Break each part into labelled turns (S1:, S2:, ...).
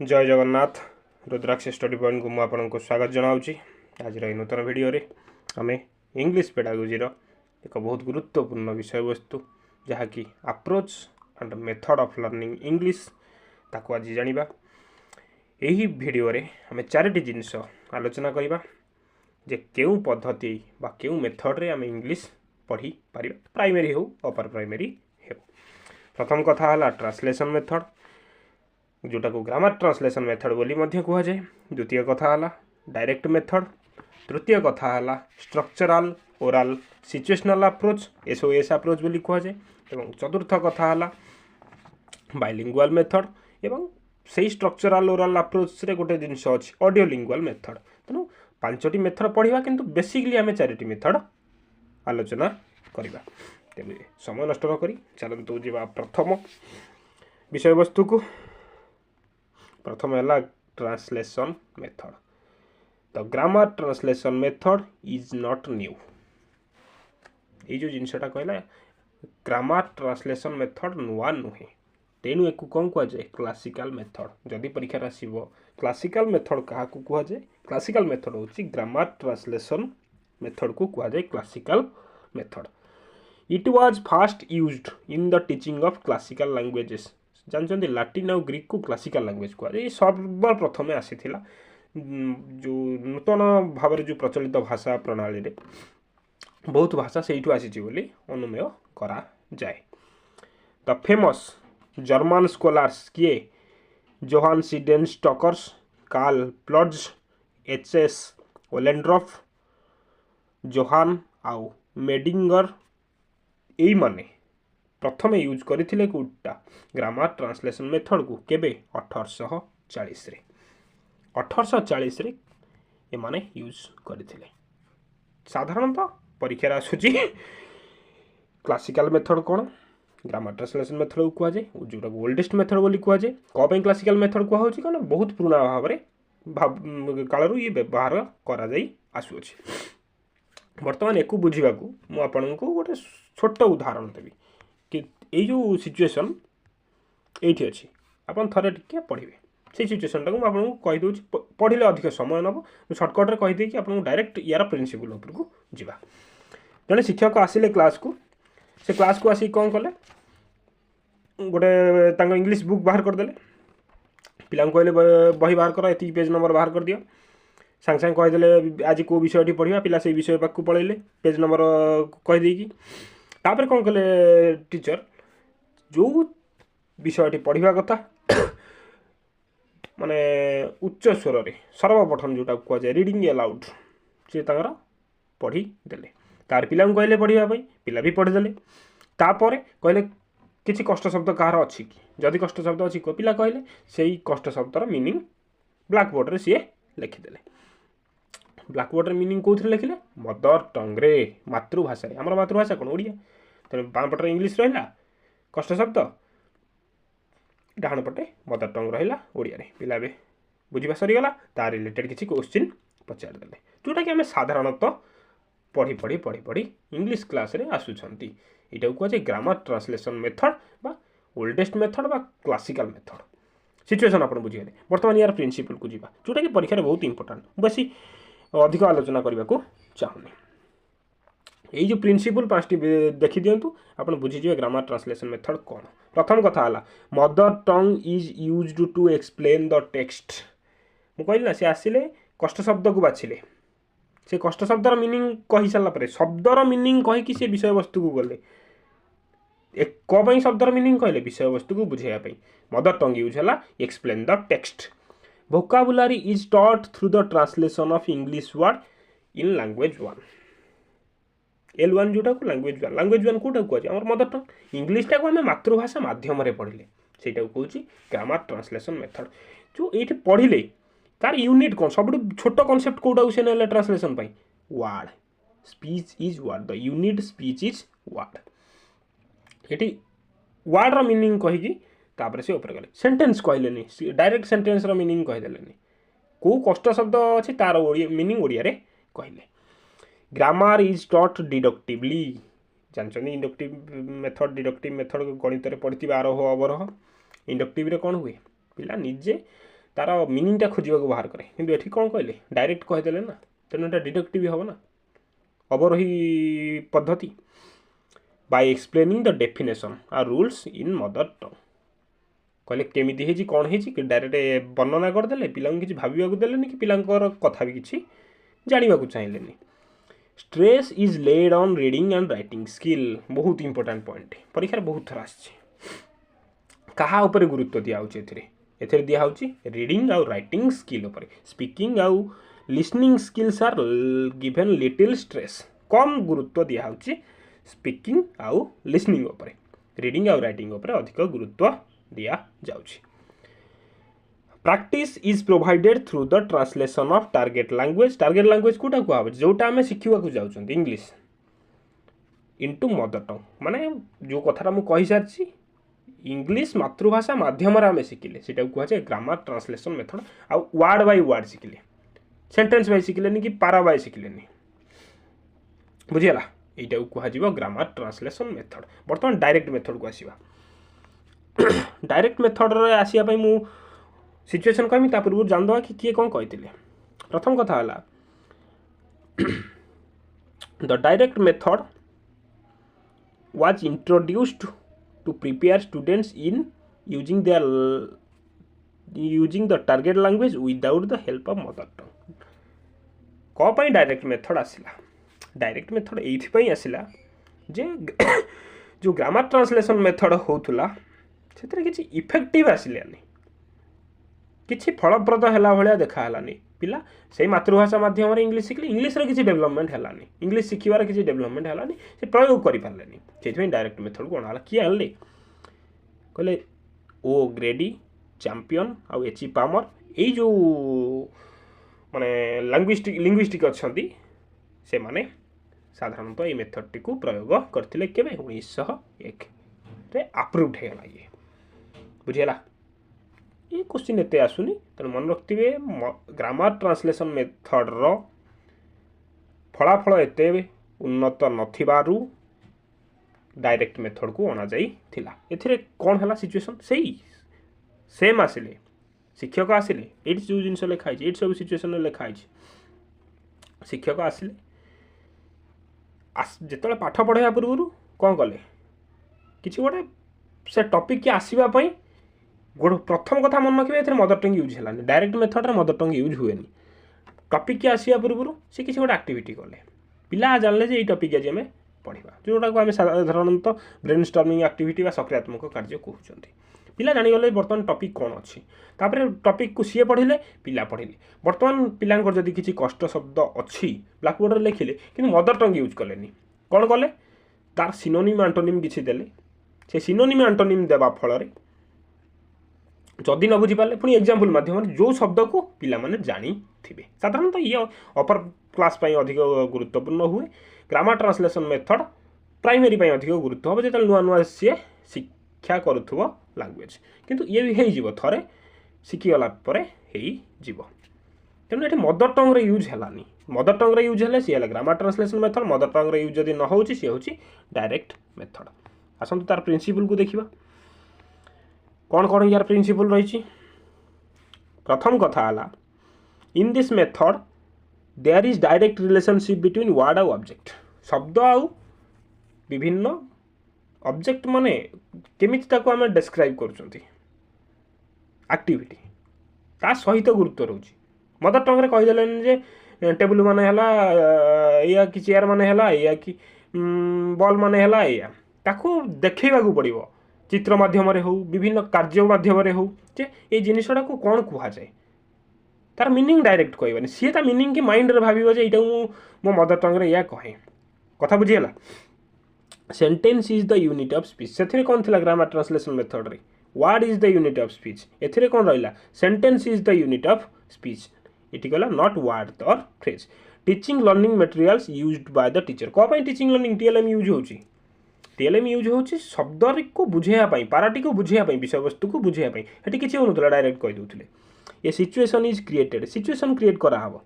S1: जय जगन्नाथ रुद्राक्ष study point को आपको स्वागत जनाऊँगी। आज नूतन वीडियो रे आम इंग्लिश पेडागोजी एक बहुत गुरुत्वपूर्ण विषय वस्तु जहाँकि approach and method of learning English ताको आज जानिबा। यही वीडियो रे आम चारोटी जिनस आलोचना करबा जे केउ पद्धति बा केउ मेथड रे आम इंग्लिश पढ़ी पारिबा, प्राइमरी हो अपर प्राइमरी हो। प्रथम कथा हला ट्रांसलेशन मेथड जोटा को ग्रामर ट्रांसलेशन मेथड बोली मध्य कह जाए। द्वितीय कथा हला डायरेक्ट मेथड। तृतीय कथा हला structural oral situational approach SOS approach बोली कह जाए। एवं चतुर्थ कथा हला बाइलिंगुअल मेथड एवं सही स्ट्रक्चरल ओरल अप्रोच रे गोटे जिनस अछि ऑडियो लिंगुअल मेथड। तेणु पांचटी मेथड पढ़िबा किंतु बेसिकली आमे चारिटी मेथड आलोचना करबा। तेबे समय नष्ट न करी चलंतु जिबा प्रथम विषय वस्तु को। प्रथम है translation method. The grammar translation method is not new. ये जो जिनसटा कहला ग्रामर ट्रांसलेशन मेथड नुआ नुहे, तेणु एक कौन कह जाए क्लासिकल मेथड। जदि परीक्षा आसब क्लासिकल मेथड क्या कह जाए, क्लासिकल मेथड होची ग्रामर ट्रांसलेशन मेथड को कह जाए classical method. It was fast used in the teaching of classical languages. जानते लाटिन और ग्रीक को क्लासिकल लैंग्वेज कहुए। सर्वप्रथमे आसी जो नूतन भाव जो प्रचलित भाषा प्रणाली रे बहुत भाषा से आसी अनुमेय करा जाए। द फेमस जर्मन स्कॉलर्स किए Johann Seidenstucker, Karl Ploetz, H S. Ollendorff, Johann आउ मेडिंगर यही माने प्रथम यूज करथिले कोटा ग्रामर ट्रांसलेशन मेथड को केबे 1840 रे। 1840 रे ये माने यूज करथिले। साधारणतः परीक्षा आसुची क्लासिकल मेथड कौन ग्रामर ट्रांसलेशन मेथड को कह जाए, जोटा ओल्डेस्ट मेथड बोली कह जाए। कौन क्लासिकल मेथड कह होची कारण बहुत पुराना भाव में कालरू ये व्यवहार करा जाई आसुची। वर्तमान एक बुझा को आपको गोटे छोट उदाहरण देवी कि ये जो सिचुएशन ये अच्छी आपन थरे टिके पढ़े से सिचुएशनटा को आपको कहीदे पढ़ले अधिक समय नब। सर्टकट्रे कहीदे कि आपको डायरेक्ट यार प्रिंसिपल उपर को जा। जड़े शिक्षक आसिले क्लास को, से क्लास को आसिक कौन कले गोटे इंग्लिश बुक बाहर करदे। पिला कहले बही बाहर कर, ये पेज नंबर बाहर कर दियो। सांगे सांगे कहीदे आज कौ विषयटी पढ़ा, पिला से विषय पाक पलैले पेज नंबर कहीदेकी। तापर कौन कले टीचर जो विषयटी पढ़ा कथा माने उच्च स्वर रे सर्वपठन जोटा कह जाए रीडिंग अलाउड सी पढ़ी देले। तार पिला कहले पढ़ाई, पिला भी पढ़ीदे। तापर कहले किसी कष्ट शब्द कहार अच्छी कि, जदि कष्ट शब्द अच्छी पिला कहले से कष्ट शब्दर मीनिंग ब्लैक बोर्ड रे सी लिखिदेले। ब्लैक बोर्ड रे मीनिंग कौन लिखिले मदर टंग रे मातृभाषा। आम मातृभाषा कौन ओडिया, तेनाली बाम पटे इंग्लीश रहा कष्ट शब्द, डाण पटे मदर टंग रहा ओडिया रे। पिला भी बुझा सरीगला, तार रिलेटेड किसी क्वेश्चन पचारिदेले जोटा कि आम साधारणतः पढ़ी पढ़ी पढ़ी पढ़ी इंग्लिश क्लास रे आसुछंती। एटा को कहे ग्रामर ट्रांसलेशन मेथड बा ओल्डेस्ट मेथड बा क्लासिकल मेथड। सिचुएशन आप बुझीगले। बर्तमान यार प्रिंसिपल को जीवा जोटा कि परीक्षा बहुत इंपोर्टेंट, बेसी अधिक आलोचना करने को चाहूनी। यही जो प्रिंसिपल पांचटी देखी दिंतु आप बुझीजे ग्रामर ट्रांसलेशन मेथड कौन। प्रथम कथा है mother tongue is used to explain the text. मुझे कहली ना सी आसिले कष्ट शब्द को बाछिले, से कष्ट शब्दर मीनिंग कही सारापर शब्दर मीनिंग कहीकि से विषय वस्तु को गले कई शब्दर मीनिंग कहले विषय वस्तु को बुझाई। मदर टंग यूज है explain the text. vocabulary is taught through the translation of English word in language 1। L1 जोटा को language 1 कोटा कह आम मदर टंग इंग्लीश टाक आम मातृभाषा माध्यम पढ़ले सेटा कौन ग्रामर ट्रांसलेशन मेथड। जो ये पढ़ले तार यूनिट कौन सब छोट कनसेप्ट कौटा से ना translation word speech is word, the unit speech is word. ये वर्ड मीनिंग कहीकि तापर से ऊपर गले सेंटेंस कहले डायरेक्ट सेंटेंस रो मीनिंग कहीदेले कौ कष्ट शब्द अच्छी तार मीनिंग ओडिया रे कहले। Grammar is taught डिडक्टिवली। जानते इंडक्टिव मेथड डिडक्टिव मेथड गणित में पढ़ी आरोह अवरोह। इंडक्टिव रे कौन हुए पिला निजे तार मीनिंगटा खोजा बाहर करे किंतु एठी कौन कहले डायरेक्ट कहीदेले ना तेणु एटा डिडक्टिव हम ना अवरोही पद्धति by explaining the definition or rules in mother tongue कहले केमिति हेजी कौन हेजी कि डायरेक्ट वर्णना करदेले पिलांको किछि भाबिबाकू देलेनी कि पिलांकर कथा भी किछि जानिबाकू चाहिलेनी stress is laid on reading and writing skill बहुत इंपोर्टेंट पॉइंट परीक्षा बहुत थर आछि कहा ऊपर गुरुत्व दिया होछि एथिरे दिया होछि रीडिंग आउ राइटिंग स्किल ऊपर स्पीकिंग आउ listening skills are given little stress कम गुरुत्व दिया होछि स्पीकिंग आउ लिसनिंग ऊपर रीडिंग आउ राइटिंग ऊपर अधिक गुरुत्व दिया जाउछि practice is provided through the translation of target language कोटा कहब जोटा आम शिखा जाऊँ इंग्लिश इनटू मदर टंग माने जो कथाटा मु कहि सारछि इंग्लिश मातृभाषा माध्यम आम शिखिले सेटा कहुए ग्रामर ट्रांसलेशन मेथड आ वर्ड बाय वर्ड शिखिले सेंटेंस बाय शिखिलेनी कि पारा बाय शिखिलेनी बुझीगला एटा कहुआ ग्रामर ट्रांसलेशन मेथड बर्तमान डायरेक्ट मेथड को आसीबा डायरेक्ट मेथड रे आसिया पई मु सिचुएशन कहमी ता पूर्व जान दवा कि किए कौन कहते प्रथम कथा है the direct method was introduced to prepare students in using the target language without the help of mother tongue कौन डायरेक्ट मेथड आसिला डायरेक्ट मेथड एइथि आसिला जे जो ग्रामर ट्रांसलेशन मेथड होतुला सेतरे किछि इफेक्टिव आसिलानी किछि फलप्रद हैला भलिया देखालानी पिला से मातृभाषा माध्यम इंग्लिश शिखले इंग्लिश रे किछि डेवलपमेंट हैलानी इंग्लिश शिखिबार किछि डेवलपमेंट हैलानी से प्रयोग करि पारलेनी सेथि डायरेक्ट मेथड कोन हाला कि आनले कहले ओ ग्रेडी चैंपियन आ एची पामर ए जो माने लिंग्विस्टिक अछंती से माने साधारणतः ए मेथड टी को प्रयोग करथिले केबे 1901 रे अप्रूव्ड हैला ये बुझियला ये क्वेश्चन एते आसुनी तेणु मन रखिथे ग्रामर ट्रांसलेशन मेथड रो फलाफल एते उन्नत नथिबारु डायरेक्ट मेथड को अना जाई थिला एथिरे कोन हला सिचुएशन सेही सेम आसिले शिक्षक आसिले एट जो जिनस लिखाई एट सब सिचुएशन लिखाई शिक्षक आसिले जिते पाठ पढ़ाया पूर्व कौन कले किसी गोटे से टॉपिक की आसवा गोटे प्रथम कथा मन रखिए मदर टंग यूज है direct method mother tongue use हुए टॉपिक की आसवा पूर्व से किसी गोटे एक्टिविटी कले पिला जानले जे टॉपिक आज आम पढ़ा जोटा को आम साधारणतः ब्रेन स्टॉर्मिंग एक्टिविटी सकारात्मक कार्य कहते पिला जानीगले बर्तमान टॉपिक कौन अच्छी तापर टॉपिक को सी पढ़िले पिला पढ़िले बर्तमान पिलांकर जदि किसी कष्ट शब्द अच्छी ब्लैकबोर्ड लिखिले कि मदर टंग यूज कलेनी कौन कले तार सिनोनिम आंटोनिम किसी देले से सिनोनिम आंटोनिम देवा फल जदि न बुझीपारे पुणी एग्जाम्पल माध्यम जो शब्द को पिला माने जानी थिबे साधारणतः ये अपर क्लास पाई अधिक गुरुत्वपूर्ण हुए ग्रामर ट्रांसलेशन मेथड प्राइमरी पाई अधिक गुरुत्व हम जो नुआ नुआ सी शिक्षा करुव लैंग्वेज किंतु ये भी हो थे शिखीगला तेणु ये मदर टंग रे यूज है मदर टंग रे यूज है सी है grammar translation method mother tongue रे यूज जदि न हो सी हूँ डायरेक्ट मेथड आसतु तार प्रिंसिपल को देखा कौन कौन यार प्रिंसिपल रही प्रथम कथा है in this method there is direct relationship between word आउ ऑब्जेक्ट शब्द आउ विभिन्न ऑब्जेक्ट माने केमिति ताको आम डिस्क्राइब करूँ एक्टिविटी ता सहित गुरुत्व रोचे मदर टंग रे कहीदेले जे टेबुल माने हला या कि चेयर माने हला या कि बॉल माने हला या ताको देखैबाकू पड़िबो चित्र माध्यम हो विभिन्न कार्य माध्यम हो जे ये जिनटा को कौन कह जाए तार मीनिंग डायरेक्ट कहबानी सी ता मीनिंग की माइंड रे भाबिबो जे एटा मो मदर टंग रे या कहे कथा बुझीगला sentence is the unit of speech से कौन थी ग्रामर ट्रांसलेशन मेथड रे word is the unit of speech एथिरे कौन रहिला sentence is the unit of speech इटी गला not word or phrase teaching learning materials used by the teacher को टीचिंग लर्निंग टीएलएम यूज होची टीएलएम यूज होची शब्द को बुझेया पाराटी को बुझेया विषय वस्तु को बुझेया हेटी किछि होनुतला डायरेक्ट कहि दोथले ये situation is created situation create करा हबो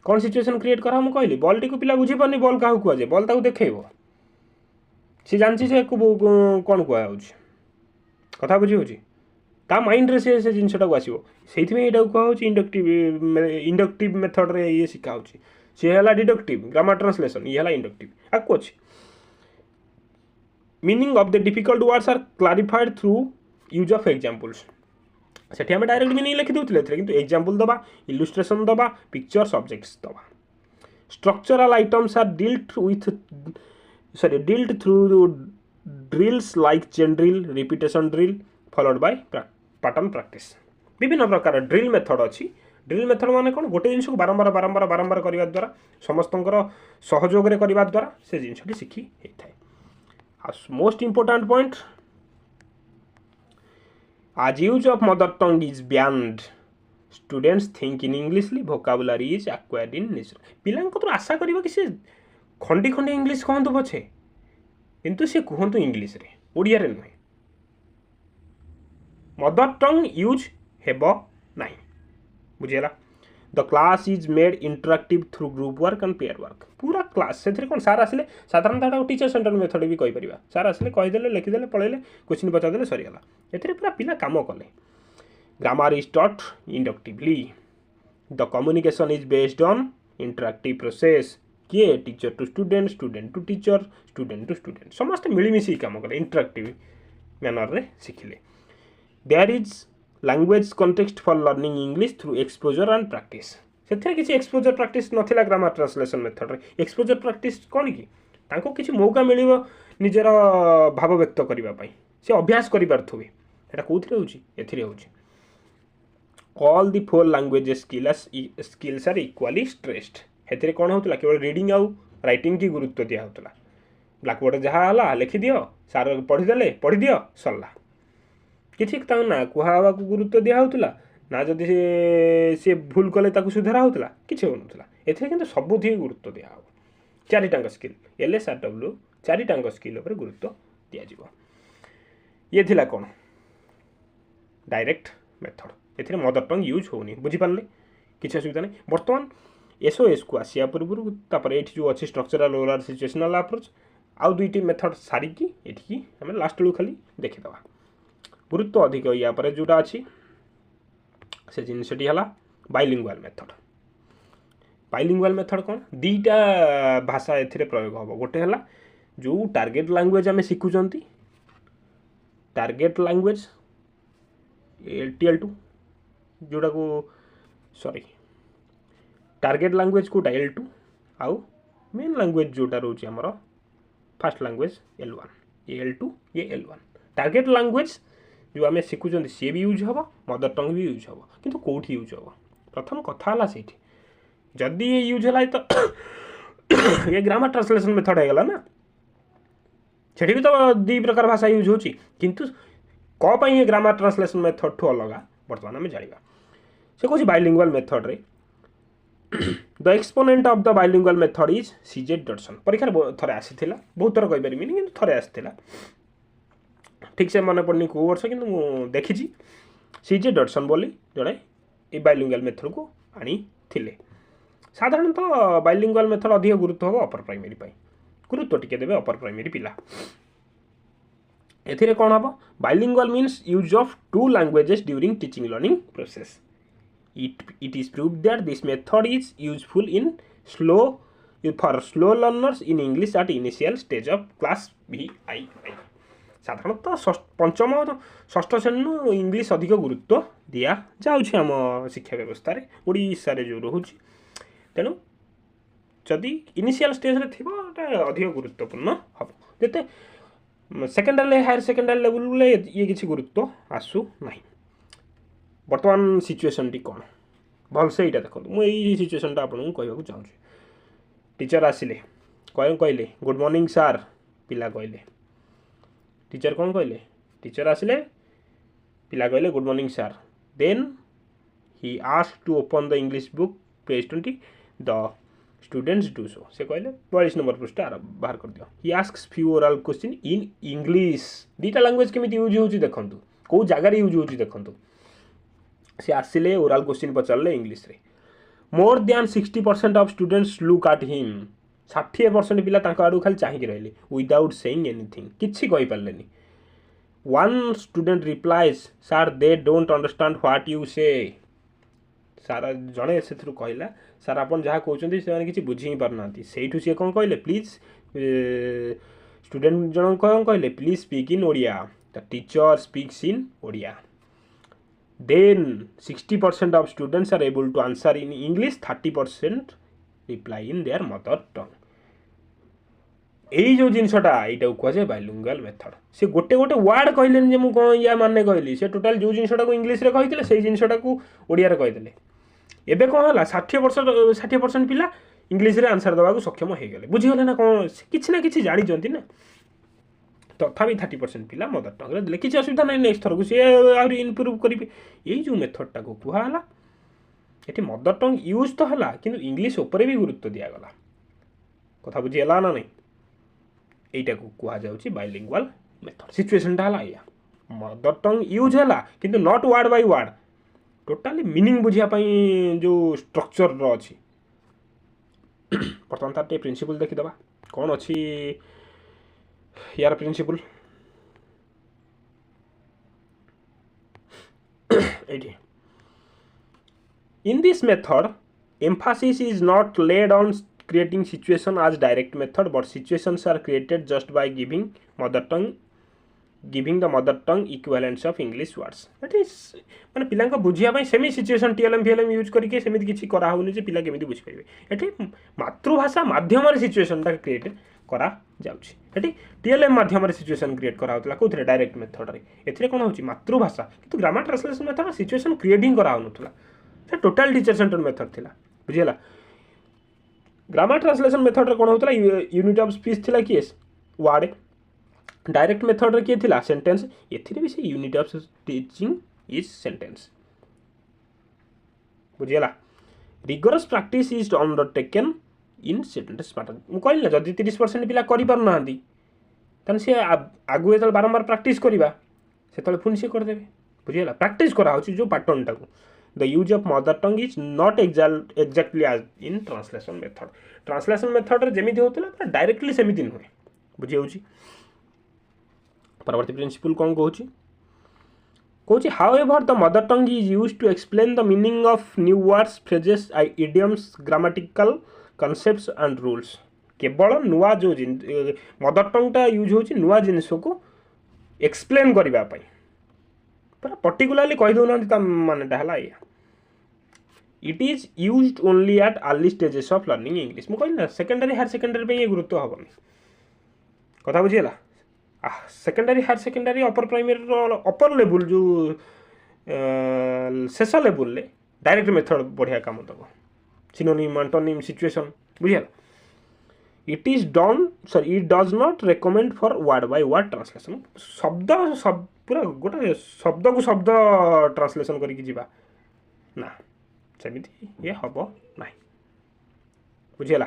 S1: कौन सिचुएशन क्रिएट करा हम कहली बॉल टी को पिला बुझी पानी बॉल काहू कुआ जे बॉल ताकू देखैबो सी जानछि जे को कौन कुआ होची कथा बुझी होची ତା माइंड से से जिनटा को आसो से कह इंडक्टिव मेथड रे ये शिखा हो सी है डिडक्टिव ग्रामर ट्रांसलेशन ये है इंडक्टिव आगे अच्छे meaning of the difficult words are clarified through use of examples सेठी आम डायरेक्ट मीनिंग लिखि देउथिले किंतु एग्जांपल दबा इलस्ट्रेशन दबा पिक्चर्स ऑब्जेक्ट्स दबा structural items are dealt through drills like chain drill repetition drill followed by pattern practice विभिन्न प्रकार drill method अच्छी ड्रिल मेथड माने कौन गोटे जिन को बारंबार बारंबार बारंबार करने द्वारा समस्त सहयोग करने द्वारा से जिनटी शिखी होता है मोस्ट इंपोर्टेंट पॉइंट आज use of mother tongue is banned students think in Englishly vocabulary is acquired in nature पिला तो आशा करिबा कि से खंडी खंडी इंग्लिश कहतु पछे किंतु से कहतु इंग्लिश रे ओडिया रे नुहे मदर टंग यूज हेबो नाही बुझेला the class is made interactive through group work and pair work पूरा क्लास से कौन सार आसिले साधारणतः टीचर सेंटर मेथड भी कही परिबा सार आसिले कहीदेले लिखिदेले पढ़ेले क्वेश्चन पचारदेले सरीगला एथिरे पूरा पिला काम कले grammar is taught inductively the communication is based on interactive process किए teacher to student student to teacher student to student समस्त मिलमिशी काम कले इंटरैक्टिव मैनर रे शिखिले there is language context for learning English through exposure and practice से किसी exposure practice नथिला ग्रामर ट्रांसलेशन मेथड रे एक्सपोजर प्रैक्टिस कौन कि तांको किसी मौका मिलिबो निजर भाव व्यक्त करबा पई से अभ्यास करि पारथुबे एटा कोथिरे होची एथिरे होची all the four languages skills are equally stressed हेथिरे कोन होतला केवल रीडिंग आउ राइटिंग की गुरुत्व दिया होतला ब्लैक बोर्ड जहाँ हला लिखि दियो सार पढ़ी दियो सरला किसी ना कुहा को गुरुत्व दिया होतला ना जदि से भूल कले ताकू सुधारा होतला किछि होनथला एथिरे किंतु सबुथि गुरुत्व दिया हो चारिटांग स्किल LSRW चारिटांग स्किल ऊपर गुरुत्व दिया जिवो ये थिला कोन डायरेक्ट मेथड एथिरे मदर टंग यूज होनी बुझी पारले किछि असुविधा नै वर्तमान SOS को आसिया पूर्व तापर एठी जो अछि स्ट्रक्चरल ओरल सिचुएशनल अप्रोच आउ दुईटी मेथड सारी की एठी हम लास्ट लु खाली देखि दवा गुरुत्व अधिक या पर जोटा अच्छी से जिनसटी है बाइलिंगुअल मेथड बाइलिंगुअल मेथड कौन दीटा भाषा एथिरे प्रयोग हम गोटे है जो टार्गेट लैंग्वेज आम शिखुंट टार्गेट लैंग्वेज TL2 जोटा को sorry target language Kota L2 आउ मेन लैंग्वेज जोटा रोच आमर फास्ट लैंग्वेज L1 ये L2 ये L1 टार्गेट लैंग्वेज जो आम शिखुं सी भी यूज हम मदर टंग भी यूज हम किंतु कौटी यूज हम प्रथम कथा है जदि ये यूज है तो ये ग्रामर ट्रांसलेशन मेथड है ना सेठी भी तो दी प्रकार भाषा यूज होची किंतु कौन ये ग्रामर ट्रांसलेशन मेथड ठू अलग बर्तमान आम जाना से कौन बाइलिंगुअल मेथड रे the exponent of the bilingual method is CZ Dodson परीक्षा थरे आसी बहुत थर कही पारिनी किंतु थरे आसी ठीक से मन पड़नी कौ वर्ष कि देखी CJ डॉटसन बोली जड़े ये बाइलिंगुअल मेथड को आनी थिले साधारणतः बाइलिंगुअल मेथड अधिक गुरुत्व हम अपर प्राइमरी गुरुत्व टिके देवे अपर प्राइमरी पिला एथिरे कौन हम bilingual means use of to languages during teaching learning process it is proved that this method is useful in for slow learners in English at initial stage of class VII साधारणतः पंचम षष्ठ श्रेणी English अधिक गुरुत्व दिया जाउछि आम शिक्षा व्यवस्था रे ओडिशा रे जो रहुछि तेणु जदि इनिशियल स्टेज रे थिबो अधिक गुरुत्वपूर्ण हम जते सेकेंडरी हायर सेकेंडरी लेवल ये किसी गुरुत्व आसु नहीं वर्तमान सिचुएशन टी कौन भल से यहाँ देखो मुझे सिचुएशन आपको कहूँ चाहूँ टीचर आसिले कहले गुड मॉर्निंग सार पिला कहले टीचर कौन कहले टीचर आसिले पिला कहले good morning sir then he asked to open the English book page 20 the students do so से कहले 42 नंबर पृष्ठ बाहर कर दियो he asks few oral question in English दीटा लैंग्वेज केमी यूज होची देखंतु को जगह यूज होची देखंतु से आसिले ओरल क्वेश्चन पचारे इंग्लिश रे more than 60% of students look at him 60% पिला तांका आडू खाली चाहिए रहिले विदाउट सेइंग एनीथिंग किछि कहि पारलेनी one student replies sir they don't understand what you say सारा जड़े से कहला सर आप जहाँ कहते से किसी बुझी ही पारना से कौन कहले प्लीज स्टूडेंट जन कौन कहले please speak in Odia the teacher speaks in Odia then 60% of students are able to answer in English 30% reply in their mother tongue यही जो जिनसटा यहाँ कहुए बाइलिंगुअल मेथड से गोटे गोटे वर्ड कहले मुझे या माने कहली से टोटाल जो जिनसटा को इंग्लिश रे कहते से जिनसटा को ओडिया रे कहते एबे कौन है 60% पिला इंग्लिश रे आंसर देवा सक्षम हो गले बुझीगले ना कौन किसी ना कि जानी ना तथापि 30% पिला मदर टंग रे देले किसी असुविधा नहीं नेक्स्ट थर को सी आहुरी इम्प्रूव करेंगे यही जो मेथडटा को कहला ये मदर टंग यूज तो है कि इंग्लिश उपर भी गुरुत्व दिगला कथा बुझीगला ना नहीं यहीटा को कहुच्छे बाइलिंगुअल मेथड सिचुएशनटा है या मदर टंग यूज है कि not word by word totally meaning बुझापी जो स्ट्रक्चर अच्छी बर्तमान तार प्रिंसिपल देखीदे कौन अच्छी यार principle in this method emphasis is not laid on creating situation as direct method but situations are created just by giving the mother tongue equivalents of English words that is माने पिला बुझापी semi situation TLM फीएलएम use करके सेमती किसी कराऊनी जे पिला केमिति बुझी पारिबे एठी मातृभाषा माध्यम सिचुएशन टा क्रिएट करा जाउछि एठी टीएलएम माध्यम सिचुएशन क्रिएट करा होतला कोथरे डायरेक्ट मेथड रे एथिरे कोन होछि मातृभाषा किंतु grammar translation method situation creating करा होनथला से टोटल टीचर सेंटर मेथड थिला बुझिला ग्रामर ट्रांसलेशन मेथड रे कोन होतला यूनिट ऑफ स्पीच थिला किएस वर्ड डायरेक्ट मेथड रे किए थिला सेंटेंस एथिरे भी से unit of teaching is sentence बुझिला rigorous practice is undertaken in sentence pattern मु कहली ना जदि 30% पिला करि पार नांदी तन से आगु एतल बारंबार प्रैक्टिस करिबा सेतले पुन से कर देबे बुझिला प्रैक्टिस करा होची जो पैटर्न टाको the use of mother tongue is not exactly as in translation method रे जेमिति होतला डायरेक्टली सेमिति नुहे बुझी होची परवर्ती प्रिंसिपल कौन कहूँ however the mother tongue is use to explain the meaning of new words phrases idioms grammatical concepts and rules केवल नुआ जो मदर टंगटा यूज होची नुआ जिनिस को एक्सप्लेन करबा पई पूरा पर्टिकुलरली कहि दउना मानेटा हला या it is used only at early stages of learning English मु कहली ना सेकेंडरी हायर सेकेंडरी पे ये गुरुत्व हबनी कथा बुझिला secondary higher secondary upper primary upper level जो शेष लेवल ले डायरेक्ट मेथड बढ़िया काम दब सिनोनिम एंटोनिम सिचुएशन बुझिला it is done sorry it does not recommend for word by word translation शब्द पूरा गोटे शब्द को शब्द ट्रांसलेशन करके जीवा ना सेमिति ये हम ना बुझीगला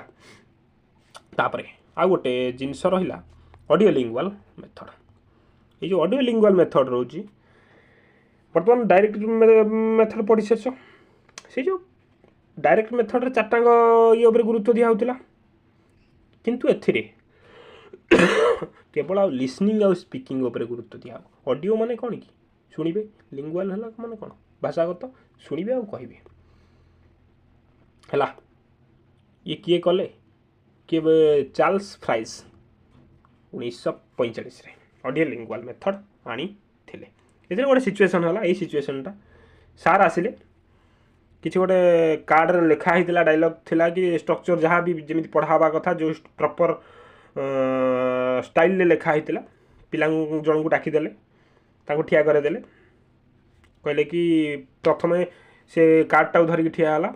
S1: तापरे आ गोटे जिनस रहा ऑडियो लिंगुअल मेथड ये जो ऑडियो लिंगुअल मेथड रोची बर्तमान डायरेक्ट मेथड पढ़ी शेष से जो डायरेक्ट मेथड रे चारटांग ये ऊपर गुरुत्व दिया होतिला किंतु एथिरे केवल लिसनिंग और स्पीकिंग ऊपर गुरुत्व दिया ऑडियो माने कौन कि शुणिबे लिंगुअल हला माने कौन भाषागत शुणिबे और कहिबे हला ये किए कले के चार्ल्स फ्राइज 1945 रे ऑडियो लिंगुअल मेथड आनी थिले एथे गोटे सिचुएशन हला ए सिचुएशनटा सार आसिले किसी गोटे कार्ड रे लिखा होता डायलॉग थिला कि स्ट्रक्चर जहाँ भी जमी पढ़ावा कथा जो प्रॉपर स्टाइल ले लिखा होता पिला जन को डाकिदेले ठिया करदेले कहले कि प्रथम से कार्डटा धरिक ठिया है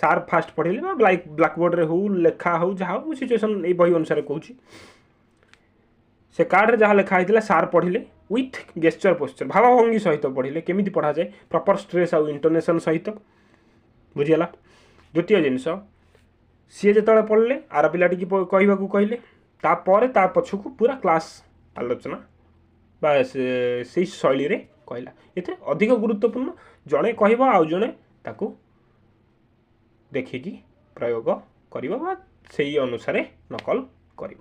S1: सार फास्ट पढ़े ब्लैकबोर्ड रे हो लेखा हो जहाँ हो सिचुएशन ये बही अनुसार कहूँ से कार्ड रे जहाँ लिखा होता सार पढ़िले विथ गेस्चर पोस्चर भावभंगी सहित पढ़िले केमिति पढ़ा जाए प्रॉपर स्ट्रेस आउ इंटोनेशन सहित बुझीगला द्वितीय जिनस सी जो पढ़ले आर पिलाटी कहवाक कहले तापर ता पछकू पूरा क्लास आलोचना बा से शैली रे कहला ये अधिक गुरुत्वपूर्ण जड़े कह आउ जड़े ताकू देखिकी प्रयोग कर से अनुसार नकल कर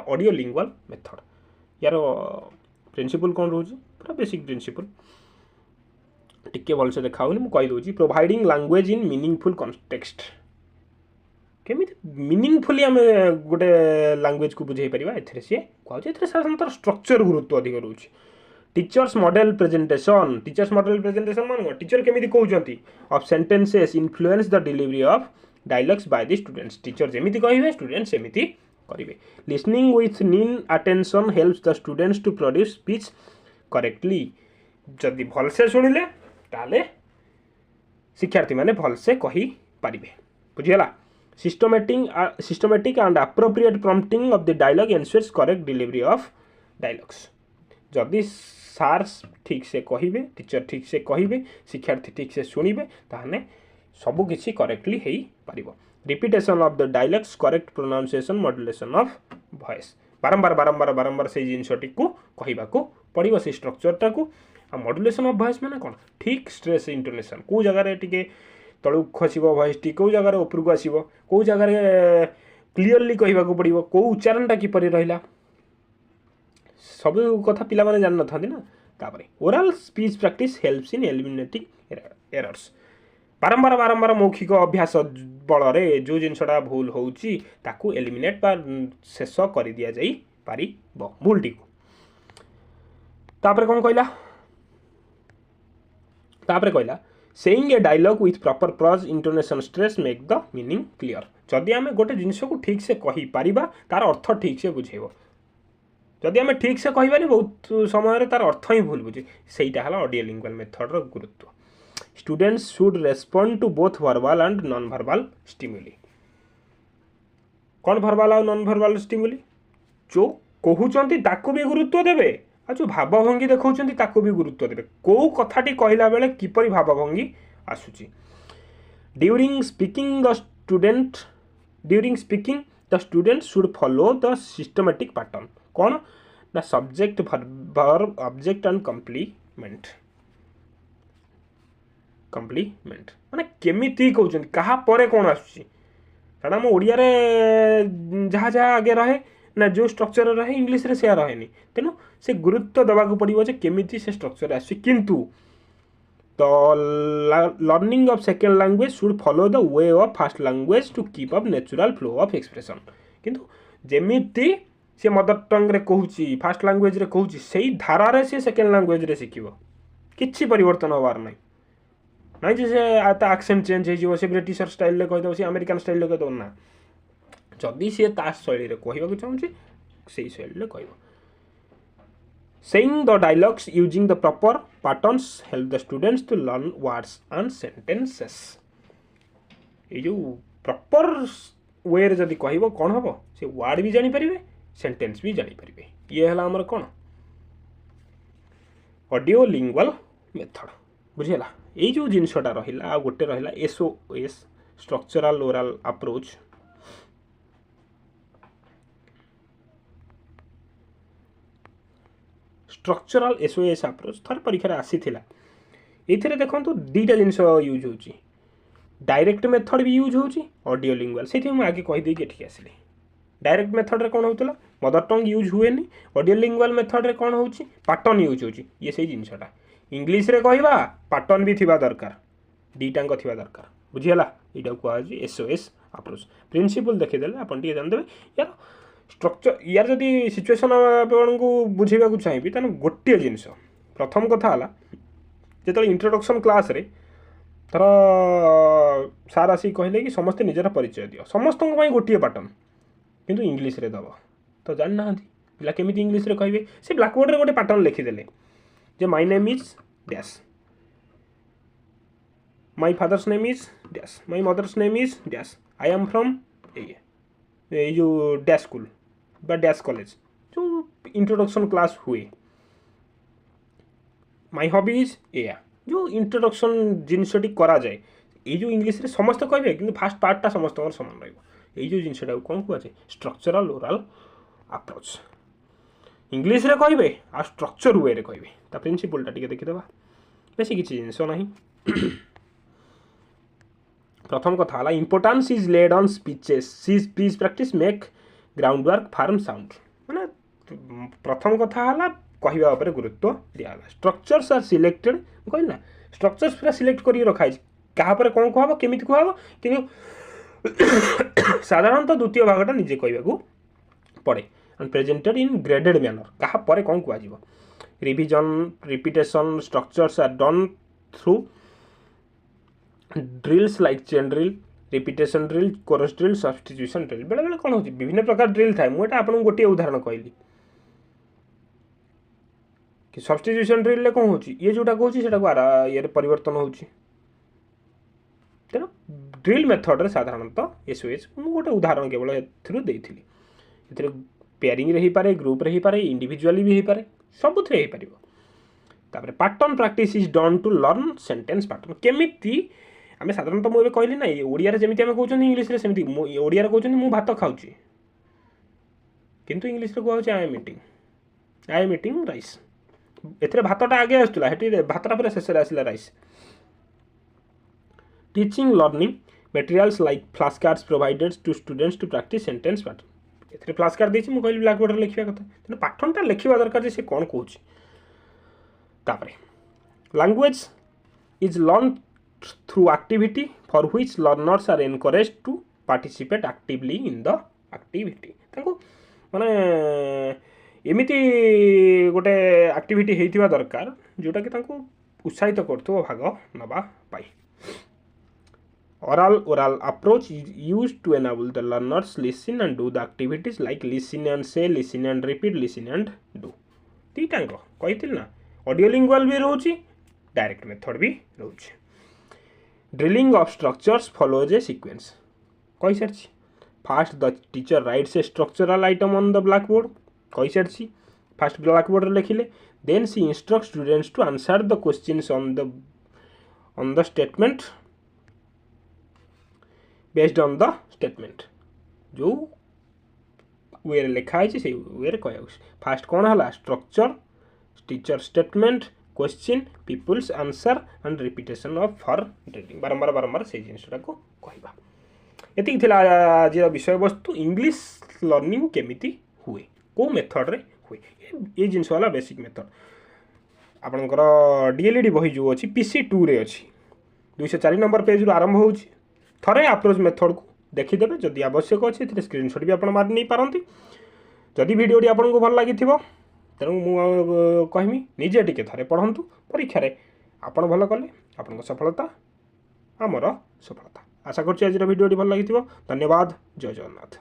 S1: ऑडियो लिंगुअल मेथड यार प्रिंसिपल कौन रोचे पूरा बेसिक प्रिंसिपल टिके भलसे देखा मुझे कहीदे providing language in meaningful context केमी मीनिंगफुली आम गोटे लैंग्वेज को बुझे पार सी कहते साधारणतः स्ट्रक्चर गुरुत्व अधिक रोचे टीचर्स मॉडल प्रेजेंटेशन मान टीचर केमी कहते of sentences influence the delivery of dialogues by the students teacher जमी कहे स्टूडेंट्स सेमती करेंगे listening with keen attention helps the students to produce speech correctly जदि भलसे शुणिले ताले शिक्षार्थी माने भलसे कही पारिबे बुझिगला systematic and appropriate prompting of the dialogue ensures correct delivery of dialogues जदि सार ठीक से कहिबे टीचर ठीक से कहिबे शिक्षार्थी ठीक से शुणिबे ताहने सब किछि करेक्टली हेई पारिबो repetition of the dialogues correct pronunciation modulation of voice बारंबार बारंबार बारंबार से जिनसटी को कहिबा को पड़िबो से स्ट्रक्चरटा को आ मॉड्यूलेशन ऑफ वॉइस माने कोन ठीक स्ट्रेस इंटोनेशन को जगह रे टिके तळु खसिबो वॉइस टी को जगह रे ऊपर को आसीबो को जगह रे क्लियरली कहिबा को पड़िबो को उच्चारणटा कि परि रहिला सब कथा पिला माने जान न थांदी ना तापरे oral speech practice helps in eliminating errors बारंबार बारंबार मौखिक अभ्यास बल रे जो जिनसटा भूल होउची ताकू एलिमिनेट बा शेष कर दिया जाई पारिबो भूलटी को तापरे कोन कहला saying a dialogue with proper pause intonation stress make the meaning clear जदि आमे गोटे जिनस को ठीक से कहि पारिबा तार अर्थ ठीक से बुझेबो जदि आमे ठीक से कहिबानी बहुत समय तार अर्थ ही भूल बुझे सेटा हला ऑडियो लिंगुअल मेथड रो गुरुत्व students should respond to both verbal and non verbal stimuli कौन वर्बल और नॉन वर्बल स्टिमुली जो कहउचंती ताकू भी गुरुत्व देबे आ जो भावभंगी देखौचंती ताकू भी गुरुत्व देबे को कथाटी कहला बेले किपरि भावभंगी आसुची during speaking the student should follow the systematic pattern कौन ना subject verb object and complement माने केमिति कहउचंती कहा परे कोन आसुची कारण हम ओडिया रे जहाँ जहाँ आगे रहे ना जो स्ट्रक्चर रहे इंग्लिश रे से रहे तेणु से गुरुत्व दबा को पड़ो जे केमिति से स्ट्रक्चर आसी किंतु तो learning of second language should follow the way of first language to keep up natural flow of expression किंतु जेमिति से मदर टंग रे कहूची फर्स्ट लैंग्वेज रे कहूची सेही धारा रे से सेकेंड लैंग्वेज रे शिखिबो किछि परिवर्तन होबार नै नहीं जे आता एक्सेंट चेंज हो से ब्रिटिशर स्टाइल ले कहि दो से अमेरिकन स्टाइल ले कहि दो ना जदि से ता शैली रे कहबा को चाहूची सेही शैली ले कहबो saying the dialogues using the proper patterns help the students to learn words and sentences ये जो प्रॉपर वे रे जदि कहबो कोन हबो से वर्ड भी जानि परिबे सेंटेंस भी जानि परिबे ये हला हमर कोन ऑडियो लिंगुअल मेथड बुझिला ये जो जिनसटा रहिला आ गोटे रहिला SOS structural oral approach structural SOS approach थर परीक्षा आसी थिला एथिरे देखंतु दीटा जिनस यूज होची डायरेक्ट मेथड भी यूज होची ऑडियो लिंगुअल सेठी हम आगे कहि देई के ठीक आसीले डायरेक्ट मेथड रे कोन होतला मदर टंग यूज हुएनी ऑडियो लिंगुअल मेथड रे कोन होची पैटर्न यूज होची ये सही जिनसटा इंग्लिश रे कहबा पैटर्न भी थिबा दरकार दीटांग थिबा दरकार बुझियला एटा को आजी एसओएस अप्रोच प्रिंसिपल देखि देले अपन टिके जान देबे यार स्ट्रक्चर यार जदि सिचुएशन आपण को बुझेबा को चाहिबी तने गोटे जिंस प्रथम कथा हला जेतले इंट्रोडक्शन क्लास रे तर सार आसी कहले कि समस्त निजर परिचय दियो समस्त को गोटे पैटर्न किंतु इंग्लिश रे दबो तो जान ना पिला केमिति इंग्लिश रे कहबे से ब्लैक बोर्ड रे गोटे पैटर्न लिखि देले जे my name is dash my father's name is dash my mother's name is dash I am from ये जो डैश स्कूल बा डैश कॉलेज जो इंट्रोडक्शन क्लास हुए माय हॉबी इज एया जो इंट्रोडक्शन जिनसटी करा जाए ये जो इंग्लिश रे समस्त कहबे किंतु फास्ट पार्टटा समस्त समान रहइबो ये जो जिनसटा कोन को आछे स्ट्रक्चरल ओरल अप्रोच इंग्लिश रे कहबे आ स्ट्रक्चर वे रे कहबे ता प्रिंसिपल टा टिके देखि देबा बेसी किछि जिंस नाही प्रथम कथा हला importance is laid on speeches speech practice make ground work form sound माने प्रथम कथा हला कहवा उपरे गुरुत्व दिया स्ट्रक्चर्स आर सिलेक्टेड कहली ना स्ट्रक्चर्स पूरा सिलेक्ट कर रखा क्या कौन कहब केमी कहब कि साधारणतः द्वितीय भागटा निजे कहवाक पड़े and presented in graded manner क्या कौन कह revision repetition structures are done through drills like chain drill repetition drill chorus drill substitution drill बेले बेले कौन हो विभिन्न प्रकार ड्रिल थाए मुझे आपको गोटे उदाहरण कहली कि सब्स्टिट्यूशन ड्रिल कौन हो ये जोटा कहूँ से ये परिवर्तन हो तेना ड्रिल मेथड रे साधारणतः एसओएच मुझे गोटे उदाहरण केवल ए पेयरिंग रे ही पारे ग्रुप रे ही पारे इंडिविजुअली भी ही पारे सबुथ रे पारिबो तापरे pattern practice is done to learn sentence pattern केमिति आमे साधारणतः मुझे कहली ना ओडिया रे जेमिति आमे कहउछन इंग्लिश रे सेमिति ओडिया रे कहउछन मु भात खाउची किंतु इंग्लिश रे कहउछ आई एम ईटिंग राइस एथरे भातटा आगे आस्तला हेटी भातटा पूरा शेष रे आसिला rice teaching learning materials like flash cards provided to students to practice sentence pattern एथरे फ्लैश कार्ड देछि मु कहली ब्लैक बोर्ड रे लिखिया कथा तेन पैटर्नटा लिखिबा दरकार जे से कोन कहउछ तापरे language is learn through activity for which learners are encouraged to participate actively in the activity ताको माने एमिति गोटे एक्टिविटी हेइथिबा दरकार जोटा कि ताको उत्साहित करथो भाग नबा पाई oral approach is used to enable the learners listen and do the activities like listen and say listen and repeat listen and do तीटांग कहिथिल ना ऑडियो लिंगुअल भी रहउची डायरेक्ट मेथड भी रहउची drilling of structures follows a sequence कहि सरछि first the teacher writes a structural item on the blackboard कहि सरछि first blackboard रे लिखिले then she instructs students to answer the questions on the statement based on the statement जो वे लिखा है से वे कह फास्ट कौन है structure teacher statement question pupils answer and repetition of for drilling बारंबार बारंबार से जिनटा को कहवा ये आज विषय वस्तु इंग्लिश लर्निंग केमिति हुए को मेथड रे हुए ये जिनस वाला बेसिक मेथड आपणकर डीएलईडी बही जो अच्छी PC2 रे अच्छी 204 नंबर पेज रू आरंभ हो थरे अप्रोच मेथड को देखीदेवे जदि आवश्यक अच्छे स्क्रीनशॉट भी आप मारि नहीं पारती जदि वीडियोटी आपको भल लगी तेणु मुझे कहमी निजे टिके थरे पढ़ंतु परीक्षा रे आपण भल कले आपण सफलता आमर सफलता आशा करछि आज वीडियोटी भल लगी धन्यवाद जय जगन्नाथ।